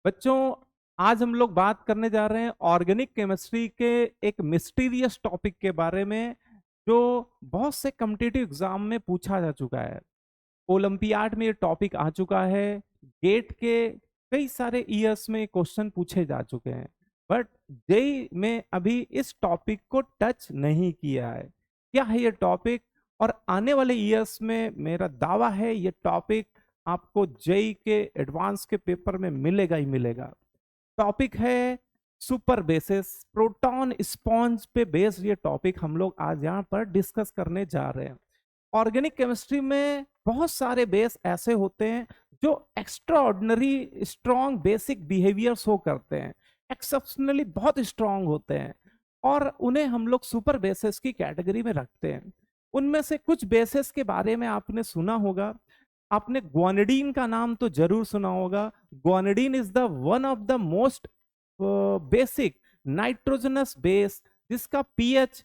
बच्चों, आज हम लोग बात करने जा रहे हैं ऑर्गेनिक केमिस्ट्री के एक मिस्टीरियस टॉपिक के बारे में, जो बहुत से कॉम्पिटिटिव एग्जाम में पूछा जा चुका है। ओलंपियाड में ये टॉपिक आ चुका है। गेट के कई सारे ईयर्स में क्वेश्चन पूछे जा चुके हैं, बट जेई में अभी इस टॉपिक को टच नहीं किया है। क्या है ये टॉपिक? और आने वाले ईयर्स में मेरा दावा है ये टॉपिक आपको जेई के एडवांस के पेपर में मिलेगा ही मिलेगा। टॉपिक है सुपर बेसिस, प्रोटॉन स्पॉन्ज पे बेस्ड ये टॉपिक हम लोग आज यहाँ पर डिस्कस करने जा रहे हैं। ऑर्गेनिक केमिस्ट्री में बहुत सारे बेस ऐसे होते हैं जो extra ordinary strong basic behaviour show करते हैं, एक्सेप्शनली बहुत स्ट्रॉन्ग होते हैं, और उन्हें हम लोग सुपर बेसिस की कैटेगरी में रखते हैं। उनमें से कुछ बेसिस के बारे में आपने सुना होगा। आपने ग्वानिडीन का नाम तो जरूर सुना होगा। Guanidine is the one of the most basic nitrogenous base जिसका पीएच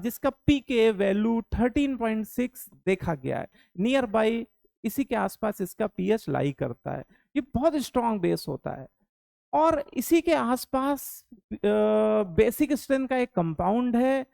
जिसका पीके वैल्यू 13.6 देखा गया है। नियर बाई इसी के आसपास इसका पीएच लाई करता है। ये बहुत स्ट्रॉन्ग बेस होता है, और इसी के आसपास बेसिक स्ट्रेंथ का एक कंपाउंड है।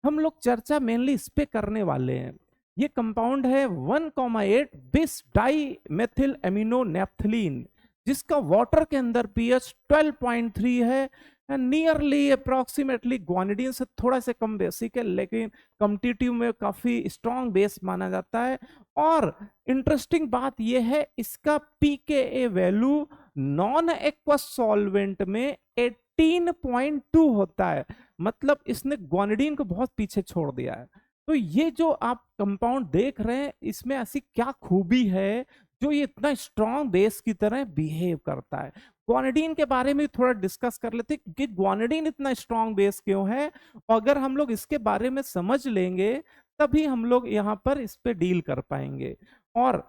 हम लोग चर्चा मेनली इस पे करने वाले हैं। ये कंपाउंड है 1,8 बिस डाई मेथिल एमिनो नेप्थलीन, जिसका वाटर के अंदर पीएच 12.3 है। नियरली अप्रोक्सीमेटली ग्वानिडीन से थोड़ा से कम बेसिक है, लेकिन कॉम्पिटिटिव में काफी स्ट्रॉन्ग बेस माना जाता है। और इंटरेस्टिंग बात यह है, इसका pKa value non aqueous solvent में 18.2 होता है। मतलब इसने ग्वानिडीन को बहुत पीछे छोड़ दिया है। तो ये जो आप कंपाउंड देख रहे हैं, इसमें ऐसी क्या खूबी है जो ये इतना स्ट्रॉन्ग बेस की तरह बिहेव करता है? ग्वानिडीन के बारे में थोड़ा डिस्कस कर लेते कि ग्वानिडीन इतना स्ट्रॉन्ग बेस क्यों है। अगर हम लोग इसके बारे में समझ लेंगे तभी हम लोग यहाँ पर इस पे डील कर पाएंगे। और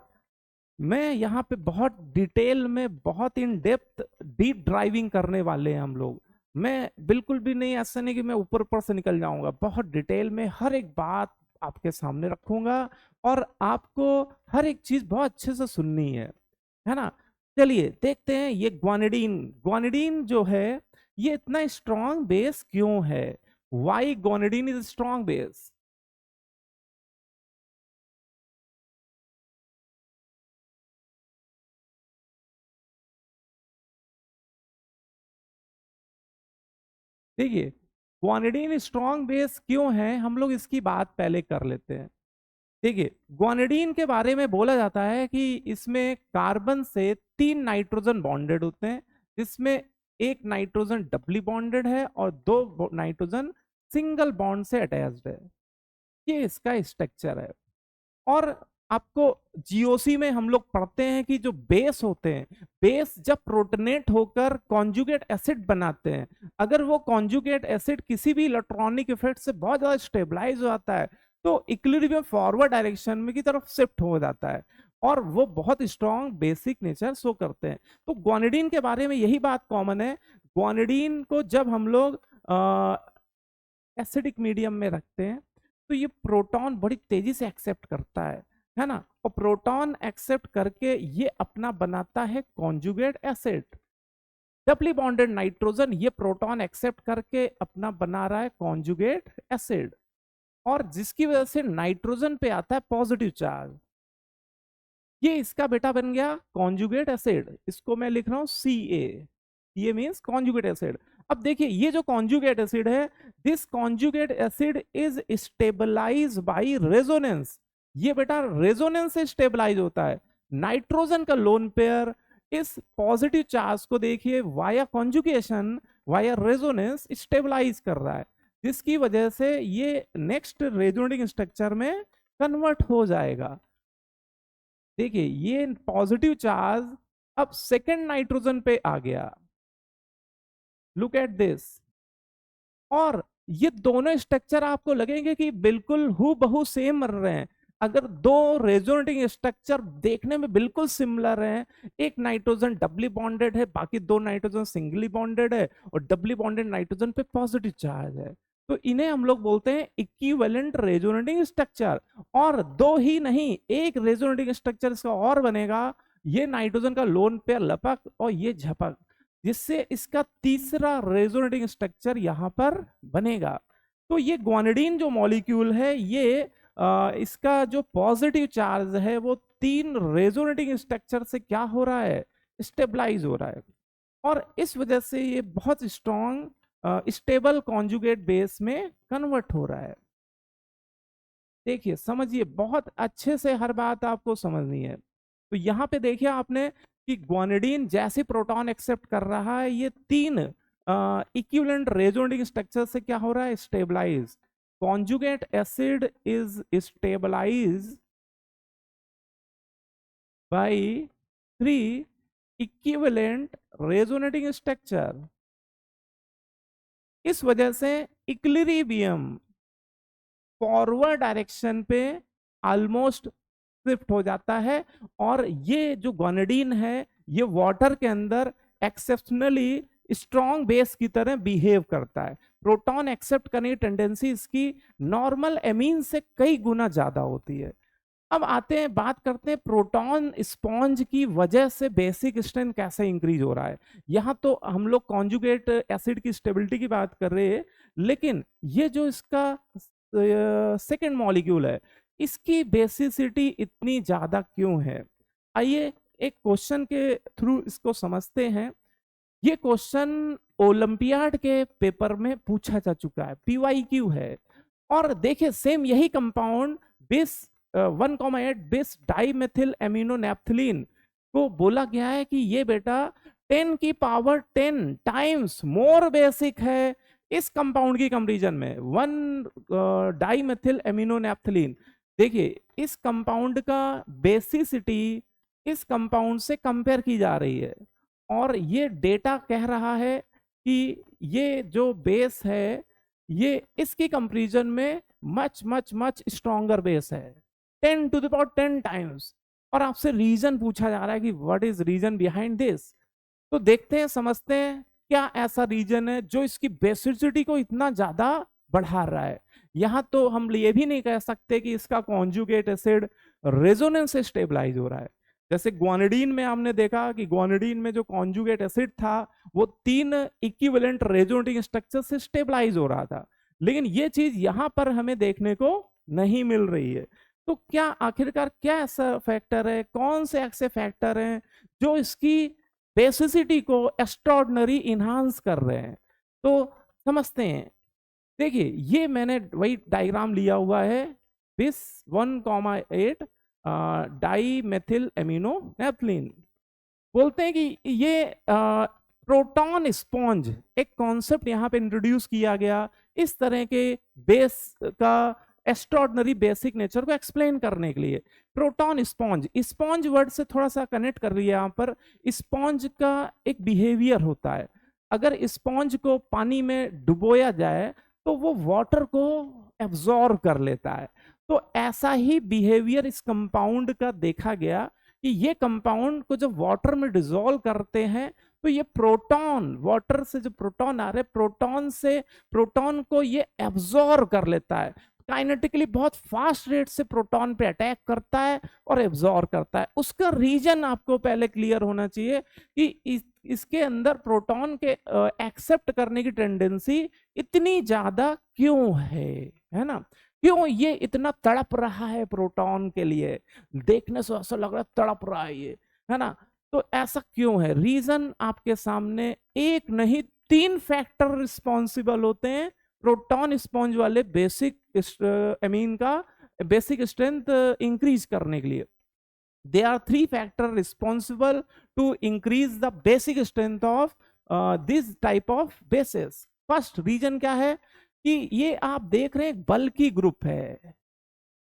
मैं यहाँ पे बहुत डिटेल में, बहुत इन डेप्थ डीप ड्राइविंग करने वाले हैं हम लोग। मैं बिल्कुल भी नहीं, ऐसा नहीं कि मैं ऊपर ऊपर से निकल जाऊंगा। बहुत डिटेल में हर एक बात आपके सामने रखूंगा, और आपको हर एक चीज बहुत अच्छे से सुननी है ना। चलिए देखते हैं ये ग्वानिडीन। ग्वानिडीन जो है ये इतना स्ट्रॉन्ग बेस क्यों है? Why guanidine is strong base? देखिए, ग्वानिडीन स्ट्रॉन्ग बेस क्यों है, हम लोग इसकी बात पहले कर लेते हैं। देखिए, ग्वानिडीन के बारे में बोला जाता है कि इसमें कार्बन से 3 नाइट्रोजन बॉन्डेड होते हैं, जिसमें एक नाइट्रोजन डबली बॉन्डेड है और 2 नाइट्रोजन सिंगल बॉन्ड से अटैच्ड है। ये इसका स्ट्रक्चर है। और आपको जीओसी में हम लोग पढ़ते हैं कि जो बेस होते हैं, बेस जब प्रोटोनेट होकर कॉन्जुगेट एसिड बनाते हैं, अगर वो कॉन्जुगेट एसिड किसी भी इलेक्ट्रॉनिक इफेक्ट से बहुत ज्यादा स्टेबलाइज हो जाता है, तो इक्विलिब्रियम फॉरवर्ड डायरेक्शन में की तरफ शिफ्ट हो जाता है, और वो बहुत स्ट्रॉन्ग बेसिक नेचर शो करते हैं। तो ग्वानिडीन के बारे में यही बात कॉमन है। ग्वानिडीन को जब हम लोग एसिडिक मीडियम में रखते हैं, तो ये प्रोटॉन बड़ी तेजी से एक्सेप्ट करता है ना। और प्रोटॉन एक्सेप्ट करके ये अपना बनाता है conjugate acid. Doubly bonded nitrogen ये प्रोटॉन एक्सेप्ट करके अपना बना रहा है कॉन्जुगेट एसिड, और जिसकी वजह से नाइट्रोजन पे आता है पॉजिटिव चार्ज। ये इसका बेटा बन गया कॉन्जुगेट एसिड। इसको मैं लिख रहा हूं C A means conjugate acid. अब देखिए, ये जो कॉन्जुगेट एसिड है, this conjugate acid is stabilize by resonance. ये बेटा रेजोनेंस से स्टेबलाइज होता है। नाइट्रोजन का लोन पेयर इस पॉजिटिव चार्ज को देखिए via conjugation, via resonance stabilize कर रहा है, जिसकी वजह से ये नेक्स्ट रेजोनेटिंग स्ट्रक्चर में कन्वर्ट हो जाएगा। देखिए, ये पॉजिटिव चार्ज अब सेकेंड नाइट्रोजन पे आ गया। Look at this. और ये दोनों स्ट्रक्चर आपको लगेंगे कि बिल्कुल हूबहू सेम बन रहे हैं। अगर दो रेजोनेटिंग स्ट्रक्चर देखने में बिल्कुल सिमिलर हैं, एक नाइट्रोजन डबली बॉन्डेड है, बाकी 2 नाइट्रोजन सिंगली बॉन्डेड है, और डबली बॉन्डेड नाइट्रोजन पे पॉजिटिव चार्ज है, तो इन्हें हम लोग बोलते हैं इक्विवेलेंट रेजोनेटिंग स्ट्रक्चर। और दो ही नहीं, एक रेजोनेटिंग स्ट्रक्चर इसका और बनेगा। ये नाइट्रोजन का लोन पेयर लपक और ये झपक। जिससे इसका तीसरा रेजोनेटिंग स्ट्रक्चर यहाँ पर बनेगा। तो ये ग्वानिडीन जो मॉलिक्यूल है, ये इसका जो पॉजिटिव चार्ज है वो 3 रेजोनेटिंग स्ट्रक्चर से क्या हो रहा है, स्टेबलाइज हो रहा है, और इस वजह से ये बहुत स्ट्रॉन्ग स्टेबल कॉन्जुगेट बेस में कन्वर्ट हो रहा है। देखिए समझिए, बहुत अच्छे से हर बात आपको समझनी है। तो यहाँ पे देखिए आपने कि ग्वानिडीन जैसे प्रोटॉन एक्सेप्ट कर रहा है, ये 3 इक्विवेलेंट रेजोनेटिंग स्ट्रक्चर से क्या हो रहा है, stabilize. Conjugate acid is stabilize by 3 equivalent resonating structure. इस वजह से इक्विलिब्रियम फॉरवर्ड डायरेक्शन पे ऑलमोस्ट शिफ्ट हो जाता है, और ये जो ग्वानिडीन है ये वाटर के अंदर एक्सेप्शनली स्ट्रॉन्ग बेस की तरह बिहेव करता है। प्रोटॉन एक्सेप्ट करने की टेंडेंसी इसकी नॉर्मल एमीन से कई गुना ज्यादा होती है। अब आते हैं, बात करते हैं प्रोटॉन स्पॉन्ज की वजह से बेसिक स्ट्रेंथ कैसे इंक्रीज हो रहा है। यहाँ तो हम लोग कॉन्जुगेट एसिड की स्टेबिलिटी की बात कर रहे हैं, लेकिन ये जो इसका सेकेंड मॉलिक्यूल है, इसकी बेसिसिटी इतनी ज्यादा क्यों है। आइए एक क्वेश्चन के थ्रू इसको समझते हैं। ये क्वेश्चन ओलंपियाड के पेपर में पूछा जा चुका है, PYQ है। और देखिए सेम यही कंपाउंड बिस 1,8 बिस डाइमेथिल एमिनो नेप्थलीन को बोला गया है कि ये बेटा 10 की पावर 10 टाइम्स मोर बेसिक है इस कंपाउंड की कंपैरिजन में 1 डाइमेथिल एमिनो नेप्थलीन। देखिए इस कंपाउंड का बेसिसिटी इस कंपाउंड से कंपेयर की जा रही है, और ये डेटा कह रहा है कि ये जो बेस है ये इसकी कंपैरिजन में much much much stronger base है, 10 टू द पावर 10 टाइम्स। और आपसे रीजन पूछा जा रहा है कि what is reason behind this. तो देखते हैं, समझते हैं क्या ऐसा रीजन है जो इसकी बेसिसिटी को इतना ज्यादा बढ़ा रहा है। यहां तो हम ये भी नहीं कह सकते कि इसका कॉन्जुगेट एसिड रेजोनेंस से स्टेबलाइज हो रहा है। जैसे ग्वानिडीन में हमने देखा कि ग्वानिडीन में जो कॉन्जुगेट एसिड था वो 3 इक्विवेलेंट रेजोनेटिंग स्ट्रक्चर से स्टेबलाइज हो रहा था, लेकिन ये चीज यहां पर हमें देखने को नहीं मिल रही है। तो क्या आखिरकार क्या ऐसा फैक्टर है, कौन से ऐसे फैक्टर हैं जो इसकी बेसिसिटी को एक्स्ट्रॉर्डिनरी इनहांस कर रहे हैं। तो समझते हैं। देखिए ये मैंने वही डायग्राम लिया हुआ है, बिस 1,8 डाई मेथिल एमिनो नेप्थलीन। बोलते हैं कि ये प्रोटॉन स्पॉन्ज एक कॉन्सेप्ट यहाँ पे इंट्रोड्यूस किया गया इस तरह के बेस का एक्स्ट्रॉर्डिनरी बेसिक नेचर को एक्सप्लेन करने के लिए। प्रोटॉन स्पॉन्ज, स्पॉन्ज वर्ड से थोड़ा सा कनेक्ट कर लिया यहाँ पर। स्पॉन्ज का एक बिहेवियर होता है, अगर स्पॉन्ज को पानी में डुबोया जाए तो वो वाटर को एब्जॉर्ब कर लेता है। तो ऐसा ही बिहेवियर इस कंपाउंड का देखा गया कि ये कंपाउंड को जब वाटर में डिसॉल्व करते हैं तो ये प्रोटॉन, वाटर से जो प्रोटॉन आ रहे प्रोटॉन से प्रोटॉन को ये एब्जॉर्ब कर लेता है। काइनेटिकली बहुत फास्ट रेट से प्रोटॉन पे अटैक करता है और एब्जॉर्ब करता है। उसका रीजन आपको पहले क्लियर होना चाहिए कि इसके अंदर प्रोटॉन के एक्सेप्ट करने की टेंडेंसी इतनी ज्यादा क्यों है ना। क्यों ये इतना तड़प रहा है प्रोटॉन के लिए, देखने से ऐसा लग रहा है तड़प रहा है ये, है ना। तो ऐसा क्यों है, रीजन आपके सामने एक नहीं 3 फैक्टर रिस्पॉन्सिबल होते हैं प्रोटॉन स्पॉन्ज वाले बेसिक एमीन का बेसिक स्ट्रेंथ इंक्रीज करने के लिए। There are 3 factors responsible to increase the basic strength of this type of bases. First reason क्या है कि ये आप देख रहे हैं बल्की ग्रुप है।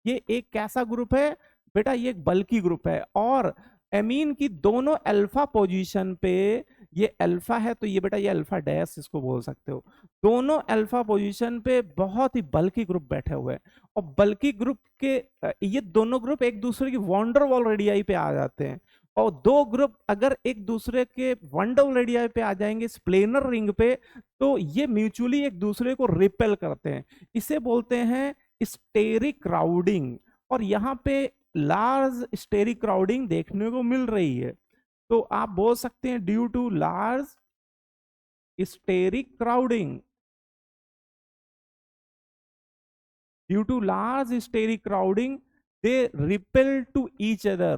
ये एक कैसा ग्रुप है बेटा, ये एक बल्की ग्रुप है, और एमीन की दोनों अल्फा पोजीशन पे, ये अल्फा है तो ये बेटा ये अल्फा डैश इसको बोल सकते हो, दोनों अल्फा पोजीशन पे बहुत ही बल्की ग्रुप बैठे हुए हैं। और बल्की ग्रुप के ये दोनों ग्रुप एक दूसरे की वॉन्डर वॉल रेडियाई पे आ जाते हैं, और 2 ग्रुप अगर एक दूसरे के वॉन्डर वॉल रेडियाई पे आ जाएंगे स्प्लेनर रिंग पे, तो ये म्यूचुअली एक दूसरे को रिपेल करते हैं। इसे बोलते हैं स्टेरिक क्राउडिंग, और यहाँ पे लार्ज स्टेरिक क्राउडिंग देखने को मिल रही है। तो आप बोल सकते हैं due to large steric crowding. Due to large steric crowding, they repel to each other.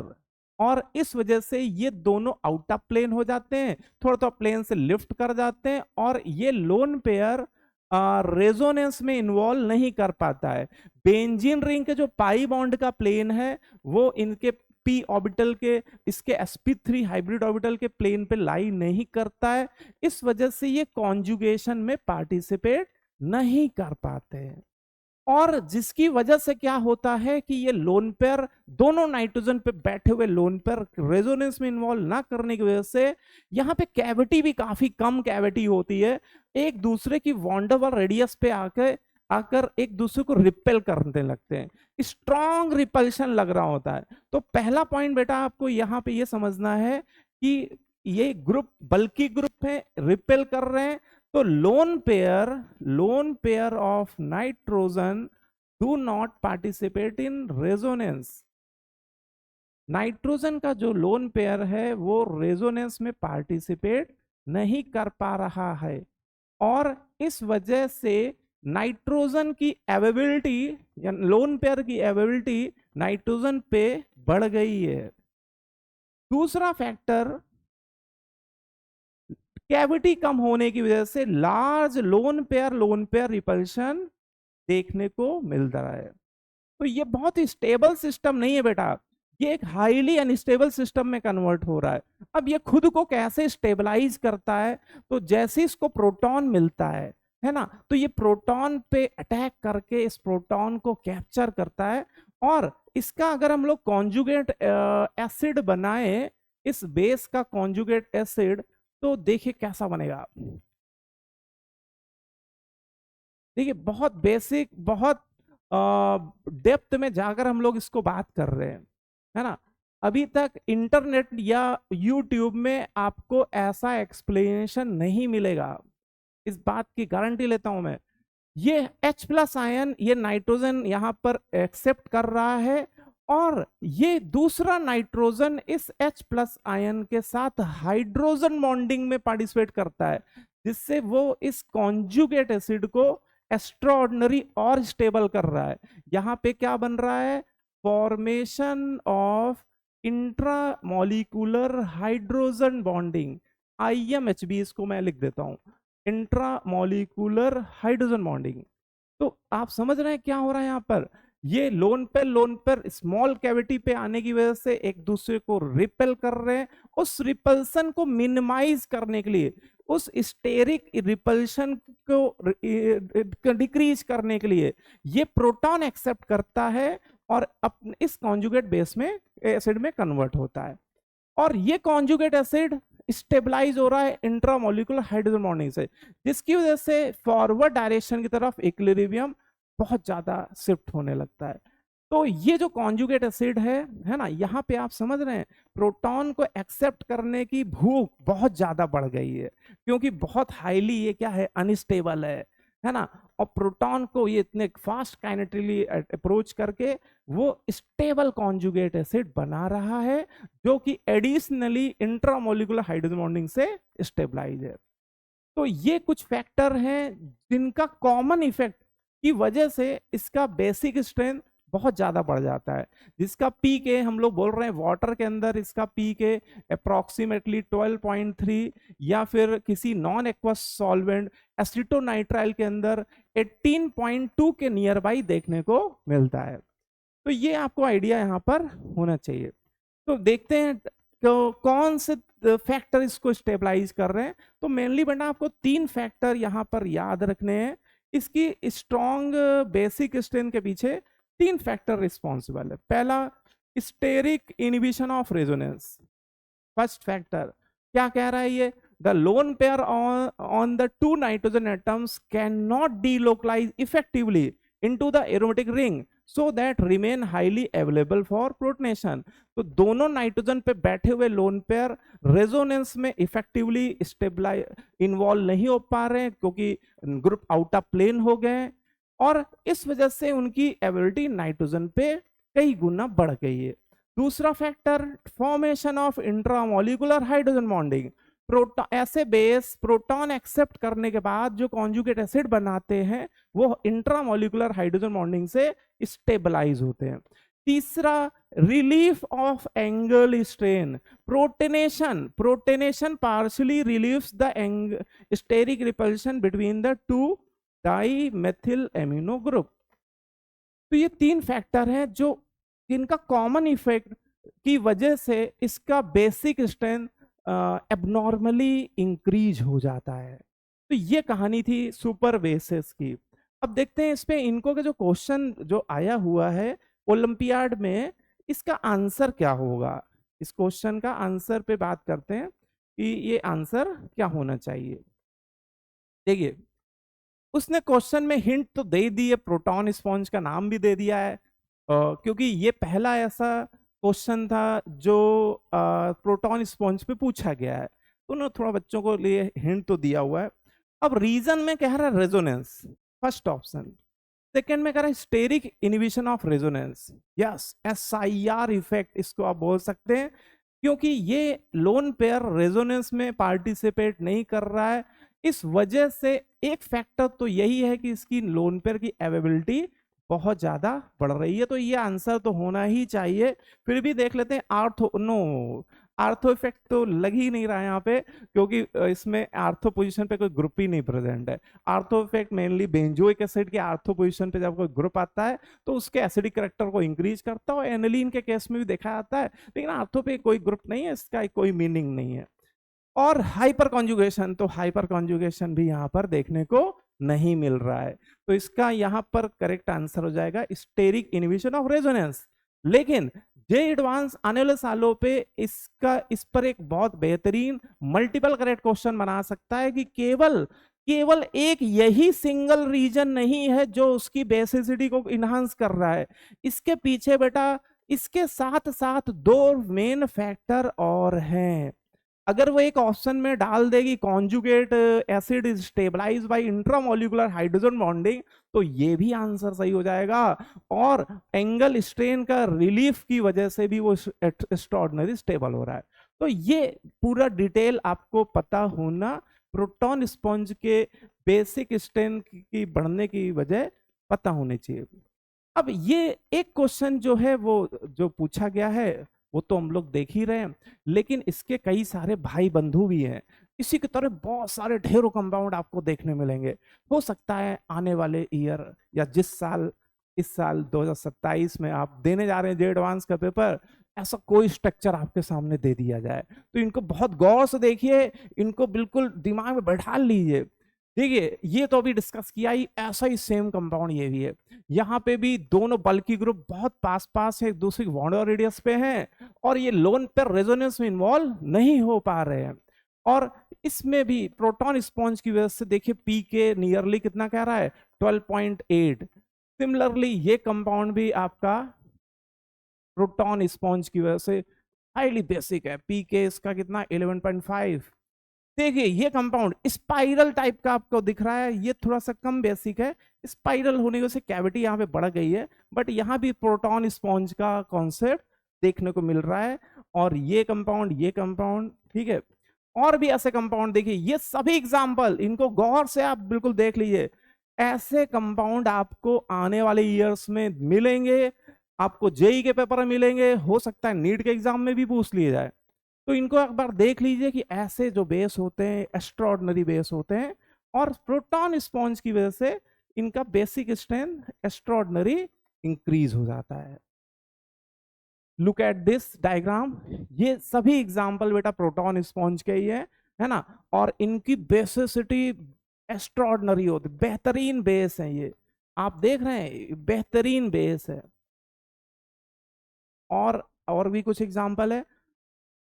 और इस वजह से ये दोनों आउट ऑफ प्लेन हो जाते हैं, थोड़ा थोड़ा प्लेन से लिफ्ट कर जाते हैं, और ये लोन पेयर रेजोनेंस में इन्वॉल्व नहीं कर पाता है। बेंजीन रिंग के जो पाई बॉन्ड का प्लेन है वो इनके पी ऑर्बिटल के, इसके sp3 हाइब्रिड ऑर्बिटल के प्लेन पे लाई नहीं करता है। इस वजह से ये कॉन्जुगेशन में पार्टिसिपेट नहीं कर पाते हैं, और जिसकी वजह से क्या होता है कि ये लोन पेयर, दोनों नाइट्रोजन पे बैठे हुए लोन पेयर रेजोनेंस में इन्वॉल्व ना करने की वजह से यहाँ पे कैविटी भी काफी कम कैविटी होती है, एक दूसरे की वॉन्डरवॉल रेडियस पे आकर एक दूसरे को रिपेल करने लगते हैं, स्ट्रॉन्ग रिपल्शन लग रहा होता है। तो पहला पॉइंट बेटा आपको यहाँ पे ये समझना है कि ये ग्रुप बल्कि ग्रुप है, रिपेल कर रहे हैं। तो lone pair of nitrogen do not participate in resonance. Nitrogen का जो लोन पेयर है वो रेजोनेंस में पार्टिसिपेट नहीं कर पा रहा है, और इस वजह से नाइट्रोजन की अवेबिलिटी या लोन पेयर की अवेबिलिटी नाइट्रोजन पे बढ़ गई है। दूसरा फैक्टर, कैविटी कम होने की वजह से लार्ज लोन पेयर रिपल्शन देखने को मिल रहा है। तो ये बहुत ही स्टेबल सिस्टम नहीं है बेटा, ये एक हाईली अनस्टेबल सिस्टम में कन्वर्ट हो रहा है। अब ये खुद को कैसे स्टेबलाइज करता है, तो जैसे इसको प्रोटॉन मिलता है ना, तो ये प्रोटॉन पे अटैक करके इस प्रोटॉन को कैप्चर करता है, और इसका अगर हम लोग कॉन्जुगेट एसिड बनाए, इस बेस का कॉन्जुगेट एसिड, तो देखिए कैसा बनेगा। देखिए बहुत बेसिक, बहुत डेप्थ में जाकर हम लोग इसको बात कर रहे हैं, है ना। अभी तक इंटरनेट या यूट्यूब में आपको ऐसा एक्सप्लेनेशन नहीं मिलेगा, इस बात की गारंटी लेता हूं मैं। ये H+ आयन, ये नाइट्रोजन यहां पर एक्सेप्ट कर रहा है, और ये दूसरा नाइट्रोजन इस H+ आयन के साथ हाइड्रोजन बॉन्डिंग में पार्टिसिपेट करता है, जिससे वो इस कॉन्जुगेट एसिड को एक्स्ट्राऑर्डिनरी और स्टेबल कर रहा है। यहाँ पे क्या बन रहा है, formation of intramolecular hydrogen bonding, IMHB इसको मैं लिख देता हूं, इंट्रामोलिकुलर हाइड्रोजन बॉन्डिंग। तो आप समझ रहे हैं क्या हो रहा है यहाँ पर, ये लोन पेयर स्मॉल कैविटी पे आने की वजह से एक दूसरे को रिपेल कर रहे हैं। उस रिपल्सन को मिनिमाइज करने के लिए, उस स्टेरिक रिपल्शन को डिक्रीज करने के लिए ये प्रोटॉन एक्सेप्ट करता है और इस कॉन्जुगेट बेस में एसिड में कन्वर्ट होता है, और ये कॉन्जुगेट एसिड स्टेबलाइज हो रहा है इंट्रामोलिकुलर हाइड्रोजन बॉन्डिंग से, जिसकी वजह से फॉरवर्ड डायरेक्शन की तरफ इक्विलिब्रियम बहुत ज्यादा शिफ्ट होने लगता है। तो ये जो कॉन्जुगेट एसिड है ना, यहाँ पे आप समझ रहे हैं प्रोटॉन को एक्सेप्ट करने की भूख बहुत ज्यादा बढ़ गई है, क्योंकि बहुत हाईली ये क्या है, अनस्टेबल है ना, और प्रोटॉन को ये इतने फास्ट काइनेटिकली अप्रोच करके वो स्टेबल कॉन्जुगेट एसिड बना रहा है, जो कि एडिशनली इंट्रामोलिकुलर हाइड्रोजन बॉन्डिंग से स्टेबलाइज है। तो ये कुछ फैक्टर हैं जिनका कॉमन इफेक्ट की वजह से इसका बेसिक स्ट्रेंथ बहुत ज्यादा बढ़ जाता है, जिसका पीके हम लोग बोल रहे हैं वाटर के अंदर इसका पीके अप्रोक्सीमेटली 12.3, या फिर किसी नॉन एक्वस सॉल्वेंट एसिटोनाइट्राइल के अंदर 18.2 के नियर बाई देखने को मिलता है। तो ये आपको आइडिया यहाँ पर होना चाहिए। तो देखते हैं तो कौन से फैक्टर इसको स्टेबलाइज कर रहे हैं। तो मेनली बेटा आपको 3 फैक्टर यहाँ पर याद रखने हैं। इसकी स्ट्रॉन्ग बेसिक स्ट्रेंथ के पीछे 3 फैक्टर रिस्पॉन्सिबल है। पहला, steric inhibition of resonance. First factor क्या कह रहा है ये, the lone pair on the 2 nitrogen atoms can not delocalize effectively into the aromatic ring so that remain highly available for protonation। तो दोनों नाइट्रोजन पे बैठे हुए लोन पेयर रेजोनेंस में इफेक्टिवली स्टेबलाइज इन्वॉल्व नहीं हो पा रहे हैं, क्योंकि ग्रुप आउट ऑफ प्लेन हो गए, और इस वजह से उनकी एबिलिटी नाइट्रोजन पे कई गुना बढ़ गई है। दूसरा factor, formation of intramolecular hydrogen bonding. Proton, ऐसे बेस प्रोटॉन एक्सेप्ट करने के बाद जो कॉन्जुगेट एसिड बनाते हैं वो इंट्रामोलिकुलर हाइड्रोजन बॉन्डिंग से स्टेबलाइज होते हैं। तीसरा, relief of angle strain, protonation, protonation partially relieves the steric repulsion between the two dimethyl amino group. तो ये तीन फैक्टर हैं जो इनका कॉमन इफेक्ट की वजह से इसका बेसिक स्ट्रेंथ एबनॉर्मली इंक्रीज हो जाता है। तो ये कहानी थी सुपर बेसिस की। अब देखते हैं इस पे इनको के जो क्वेश्चन जो आया हुआ है ओलंपियाड में, इसका आंसर क्या होगा। इस क्वेश्चन का आंसर पे बात करते हैं कि ये आंसर क्या होना चाहिए। देखिए, उसने क्वेश्चन में हिंट तो दे दी है, प्रोटॉन स्पॉन्ज का नाम भी दे दिया है, क्योंकि ये पहला ऐसा क्वेश्चन था जो प्रोटॉन स्पॉन्ज पे पूछा गया है, तो उन्होंने थोड़ा बच्चों को लिए हिंट तो दिया हुआ है। अब रीजन में कह रहा है रेजोनेंस, फर्स्ट ऑप्शन। सेकेंड में कह रहा है steric inhibition of resonance, yes SIR effect इसको आप बोल सकते हैं, क्योंकि ये लोन पेयर रेजोनेंस में पार्टिसिपेट नहीं कर रहा है। इस वजह से एक फैक्टर तो यही है कि इसकी लोन पेयर की अवेलेबिलिटी बहुत ज्यादा बढ़ रही है, तो ये आंसर तो होना ही चाहिए। फिर भी देख लेते हैं आर्थो, नो आर्थो इफेक्ट तो लग ही नहीं रहा है यहाँ पे, क्योंकि इसमें आर्थो पोजीशन पे कोई ग्रुप ही नहीं प्रेजेंट है। Ortho effect mainly benzoic acid के आर्थो पोजीशन पे जब कोई ग्रुप आता है तो उसके एसिडिक कैरेक्टर को इंक्रीज करता है, और एनिलीन के केस में भी देखा जाता है, लेकिन आर्थो पे कोई ग्रुप नहीं है, इसका कोई मीनिंग नहीं है। और हाइपर कॉन्जुगेशन, तो हाइपर कॉन्जुगेशन भी यहाँ पर देखने को नहीं मिल रहा है, तो इसका यहाँ पर करेक्ट आंसर हो जाएगा स्टेरिक इनहिबिशन ऑफ रेजोनेंस। लेकिन जे एडवांस आने वाले सालों पे इस पर एक बहुत बेहतरीन मल्टीपल करेक्ट क्वेश्चन बना सकता है कि केवल एक यही सिंगल रीजन नहीं है जो उसकी बेसिसिटी को इनहांस कर रहा है, इसके पीछे बेटा इसके साथ साथ दो मेन फैक्टर और हैं। अगर वो एक ऑप्शन में डाल देगी conjugate acid is stabilize by intramolecular hydrogen bonding, तो ये भी आंसर सही हो जाएगा, और एंगल स्ट्रेन का रिलीफ की वजह से भी वो एक्स्ट्राऑर्डिनरी स्टेबल हो रहा है। तो ये पूरा डिटेल आपको पता होना प्रोटॉन स्पॉन्ज के बेसिक स्ट्रेन की बढ़ने की वजह पता होनी चाहिए। अब ये एक क्वेश्चन जो है वो जो पूछा गया है वो तो हम लोग देख ही रहे हैं, लेकिन इसके कई सारे भाई बंधु भी हैं। इसी की तरह बहुत सारे ढेरों कंपाउंड आपको देखने मिलेंगे। हो सकता है आने वाले ईयर या इस साल 2027 में आप देने जा रहे हैं जे एडवांस का पेपर, ऐसा कोई स्ट्रक्चर आपके सामने दे दिया जाए, तो इनको बहुत गौर से देखिए, इनको बिल्कुल दिमाग में बैठा लीजिए। देखिए, ये तो अभी डिस्कस किया ही, ऐसा ही सेम कंपाउंड ये भी है। यहाँ पे भी दोनों बल्कि ग्रुप बहुत पास पास है, एक दूसरे बॉन्ड और रेडियस पे हैं, और ये लोन पेयर रेजोनेंस में इन्वॉल्व नहीं हो पा रहे हैं। और इसमें भी प्रोटॉन स्पॉन्ज की वजह से देखिए पीके नियरली कितना कह रहा है 12.8। सिमिलरली ये कंपाउंड भी आपका प्रोटॉन स्पॉन्ज की वजह से हाईली बेसिक है, पीके इसका कितना 11.5। देखिए ये कंपाउंड स्पाइरल टाइप का आपको दिख रहा है, ये थोड़ा सा कम बेसिक है, स्पाइरल होने की वजह से कैविटी यहाँ पे बढ़ गई है, बट यहाँ भी प्रोटॉन स्पॉन्ज का कॉन्सेप्ट देखने को मिल रहा है। और ये कंपाउंड ठीक है, और भी ऐसे कंपाउंड देखिए, ये सभी एग्जाम्पल इनको गौर से आप बिल्कुल देख लीजिए, ऐसे कंपाउंड आपको आने वाले ईयर्स में मिलेंगे, आपको जेई के पेपर में मिलेंगे, हो सकता है नीट के एग्जाम में भी पूछ लिए जाए। तो इनको एक बार देख लीजिए कि ऐसे जो बेस होते हैं एक्स्ट्राऑर्डिनरी बेस होते हैं, और प्रोटॉन स्पॉन्ज की वजह से इनका बेसिक स्ट्रेंथ एक्स्ट्राऑर्डिनरी इंक्रीज हो जाता है। लुक एट दिस डायग्राम, ये सभी एग्जांपल बेटा प्रोटॉन स्पॉन्ज के ही है ना, और इनकी बेसिसिटी एक्स्ट्राऑर्डिनरी होती, बेहतरीन बेस है ये, आप देख रहे हैं बेहतरीन बेस है। और भी कुछ एग्जांपल है,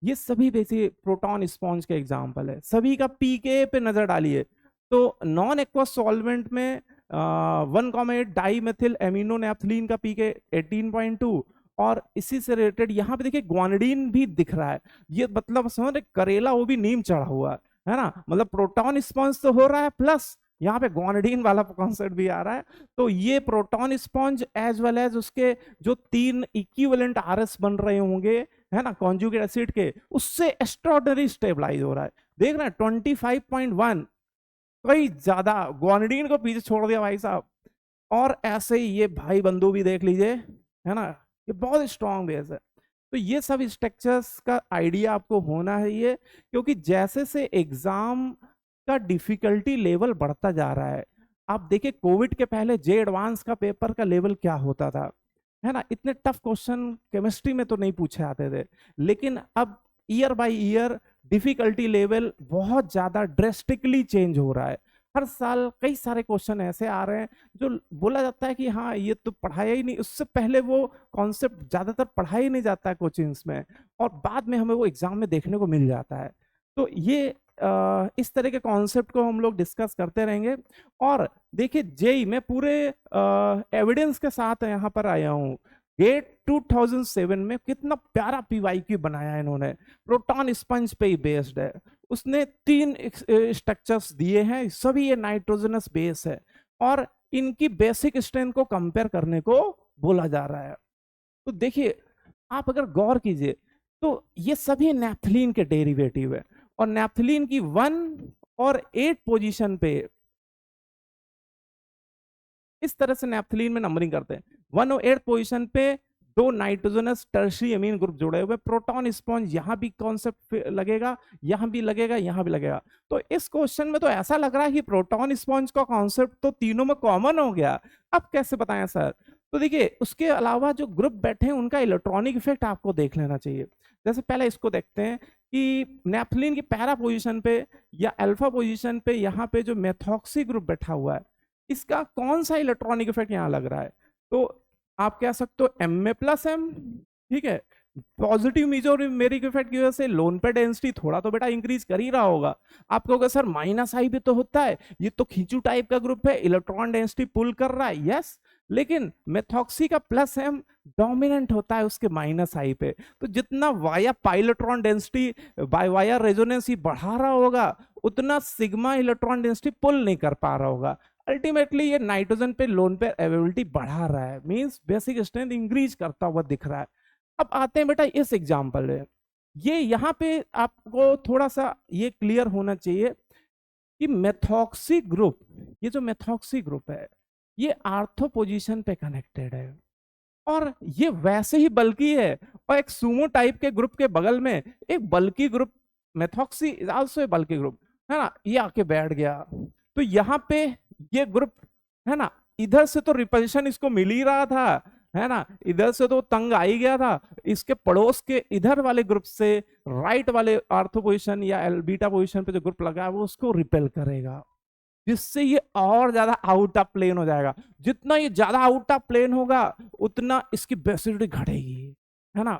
ये सभी बेसिक प्रोटॉन स्पॉन्ज के एग्जांपल है, सभी का पीके पे नजर डालिए। तो नॉन एक्वस सॉल्वेंट में 1,8 डाईमेथिल एमिनो नेप्थलीन का पीके 18.2, और इसी से रिलेटेड यहाँ पे देखिए ग्वानिडीन भी दिख रहा है, ये मतलब समझ रहे करेला वो भी नीम चढ़ा हुआ है ना, मतलब प्रोटॉन स्पॉन्ज तो हो रहा है प्लस यहाँ पे ग्वानिडीन वाला कॉन्सेप्ट भी आ रहा है। तो ये proton sponge as well as उसके जो 3 इक्विवेलेंट आरएस बन रहे होंगे है ना, कॉन्जुगेट एसिड के, उससे एक्स्ट्राऑर्डिनरी स्टेबलाइज हो रहा है। देख रहे हैं 25.1, कई ज्यादा, ग्वानिडीन को पीछे छोड़ दिया भाई साहब। और ऐसे ही ये भाई बंधु भी देख लीजिए, है ना, ये बहुत स्ट्रॉन्ग बेस है। तो ये सब स्ट्रक्चर्स का आइडिया आपको होना है ये, क्योंकि जैसे से एग्जाम का डिफिकल्टी लेवल बढ़ता जा रहा है, आप देखिए कोविड के पहले जे एडवांस का पेपर का लेवल क्या होता था, है ना, इतने टफ क्वेश्चन केमिस्ट्री में तो नहीं पूछे आते थे। लेकिन अब year by year difficulty level बहुत ज्यादा ड्रेस्टिकली चेंज हो रहा है। हर साल कई सारे क्वेश्चन ऐसे आ रहे हैं जो बोला जाता है कि हाँ ये तो पढ़ाया ही नहीं, उससे पहले वो कॉन्सेप्ट ज्यादातर पढ़ाया ही नहीं जाता है कोचिंग्स में, और बाद में हमें वो एग्जाम में देखने को मिल जाता है। तो ये इस तरह के कॉन्सेप्ट को हम लोग डिस्कस करते रहेंगे। और देखिए जेई में पूरे एविडेंस के साथ यहाँ पर आया हूँ। गेट 2007 में कितना प्यारा पीवाईक्यू बनाया है इन्होंने, प्रोटॉन स्पंज पे ही बेस्ड है। उसने 3 स्ट्रक्चर्स दिए हैं, सभी ये नाइट्रोजनस बेस है, और इनकी बेसिक स्ट्रेंथ को कंपेयर करने को बोला जा रहा है। तो देखिए आप अगर गौर कीजिए तो ये सभी नैप्थलीन के डेरिवेटिव है, और नैप्थलीन की 1 और 8 पोजीशन पे इस तरह से नैप्थलीन में नंबरिंग करते हैं। 1 और 8 पोजीशन पे 2 नाइट्रोजनस टर्शियरी अमीन ग्रुप जुड़े हुए, प्रोटॉन स्पॉन्ज, यहां भी कॉन्सेप्ट लगेगा, यहां भी लगेगा, यहां भी लगेगा। तो इस क्वेश्चन में तो ऐसा लग रहा है कि प्रोटॉन स्पॉन्ज का कॉन्सेप्ट तो तीनों में कॉमन हो गया। अब कैसे बताएं सर? तो देखिए उसके अलावा जो ग्रुप बैठे हैं उनका इलेक्ट्रॉनिक इफेक्ट आपको देख लेना चाहिए। जैसे पहले इसको देखते हैं कि नैप्थलीन की पैरा पोजीशन पे या अल्फा पोजीशन पे यहाँ पे जो मेथॉक्सी ग्रुप बैठा हुआ है, इसका कौन सा इलेक्ट्रॉनिक इफेक्ट यहाँ लग रहा है? तो आप कह सकते हो Ma+M, ठीक है। पॉजिटिव मेजोमेरिक इफेक्ट की वजह से लोन पे डेंसिटी थोड़ा तो बेटा इंक्रीज कर ही रहा होगा। आप कहोगे सर -I भी तो होता है, ये तो खींचू टाइप का ग्रुप है, इलेक्ट्रॉन डेंसिटी पुल कर रहा है, यस। लेकिन मेथॉक्सी का +M डोमिनेंट होता है उसके -I पे। तो जितना via pi electron density by via resonance ही बढ़ा रहा होगा, उतना सिग्मा इलेक्ट्रॉन डेंसिटी पुल नहीं कर पा रहा होगा। अल्टीमेटली ये नाइट्रोजन पे लोन पे अवेलेबिलिटी बढ़ा रहा है, मींस बेसिक स्ट्रेंथ इंक्रीज करता हुआ दिख रहा है। अब आते हैं बेटा इस एग्जाम्पल में, ये यहाँ पे आपको थोड़ा सा ये क्लियर होना चाहिए कि मेथॉक्सी ग्रुप, ये जो मेथॉक्सी ग्रुप है ये आर्थो पोजीशन पे कनेक्टेड है, और ये वैसे ही बल्कि है, और एक सुमो टाइप के ग्रुप के बगल में एक बल्कि group, methoxy is also a बल्कि ग्रुप, है ना, ये आके बैठ गया। तो यहाँ पे ये ग्रुप, है ना, इधर से तो रिपल्शन इसको मिल ही रहा था, है ना, इधर से तो तंग आ ही गया था, इसके पड़ोस के इधर वाले ग्रुप से राइट वाले आर्थो पोजीशन या बीटा पोजीशन पे जो ग्रुप लगा है वो उसको रिपेल करेगा, जिससे ये और ज्यादा आउट ऑफ प्लेन हो जाएगा। जितना ये ज्यादा आउट ऑफ प्लेन होगा उतना इसकी बेसिसिटी घटेगी, है ना।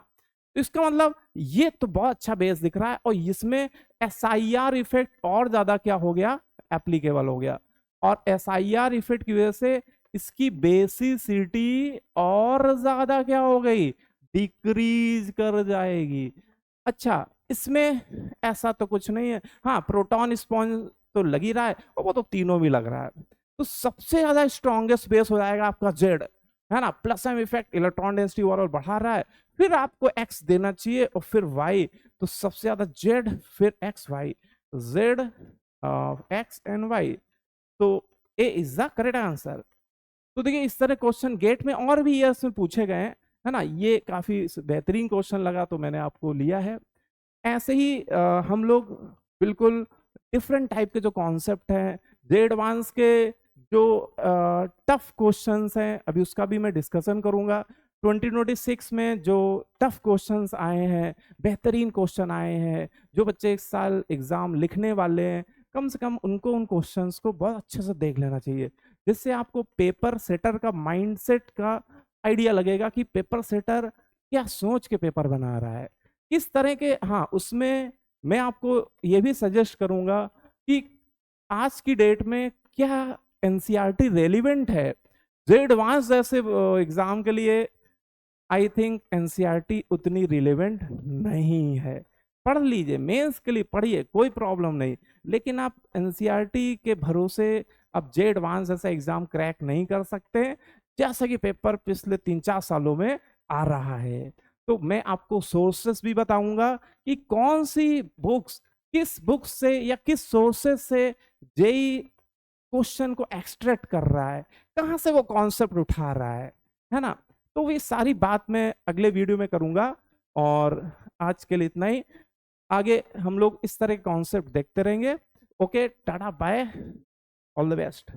तो इसका मतलब ये तो बहुत अच्छा बेस दिख रहा है, और इसमें SIR इफेक्ट और ज्यादा क्या हो गया, एप्लीकेबल हो गया, और SIR इफेक्ट की वजह से इसकी बेसिसिटी और ज्यादा क्या हो गई, डिक्रीज कर जाएगी। अच्छा इसमें ऐसा तो कुछ नहीं है, हाँ प्रोटॉन स्पॉन्ज तो लग ही रहा है, और वो तो तीनों भी लग रहा है। तो सबसे ज्यादा स्ट्रॉन्गेस्ट बेस हो जाएगा आपका जेड, है ना, +M effect electron density overall बढ़ा रहा है, फिर आपको X देना चाहिए और फिर Y, तो सबसे ज्यादा जेड फिर XY, Z X and Y, तो ए इज द करेक्ट आंसर। तो देखिए इस तरह क्वेश्चन गेट में और भी ईयर्स में पूछे गए हैं, है ना, ये काफी बेहतरीन क्वेश्चन लगा तो मैंने आपको लिया है। ऐसे ही हम लोग बिल्कुल डिफरेंट टाइप के जो कॉन्सेप्ट हैं, जे एडवांस के जो टफ क्वेश्चंस हैं, अभी उसका भी मैं डिस्कशन करूंगा। 2026 में जो टफ क्वेश्चंस आए हैं, बेहतरीन क्वेश्चन आए हैं, जो बच्चे इस साल एग्जाम लिखने वाले हैं, कम से कम उनको उन क्वेश्चंस को बहुत अच्छे से देख लेना चाहिए, जिससे आपको पेपर सेटर का माइंडसेट का आइडिया लगेगा कि पेपर सेटर क्या सोच के पेपर बना रहा है, किस तरह के। हाँ उसमें मैं आपको ये भी सजेस्ट करूंगा कि आज की डेट में क्या एनसीईआरटी रेलिवेंट है। जे एडवांस जैसे एग्जाम के लिए आई थिंक एनसीईआरटी उतनी रिलेवेंट नहीं है। पढ़ लीजिए, मेंस के लिए पढ़िए, कोई प्रॉब्लम नहीं, लेकिन आप एनसीईआरटी के भरोसे अब जे एडवांस जैसा एग्जाम क्रैक नहीं कर सकते, जैसा कि पेपर पिछले 3-4 सालों में आ रहा है। तो मैं आपको सोर्सेस भी बताऊंगा कि कौन सी बुक्स, किस बुक से या किस सोर्सेस से जेई क्वेश्चन को एक्सट्रैक्ट कर रहा है, कहां से वो कॉन्सेप्ट उठा रहा है ना। तो ये सारी बात मैं अगले वीडियो में करूंगा, और आज के लिए इतना ही। आगे हम लोग इस तरह के कॉन्सेप्ट देखते रहेंगे। Okay, tata bye, all the best.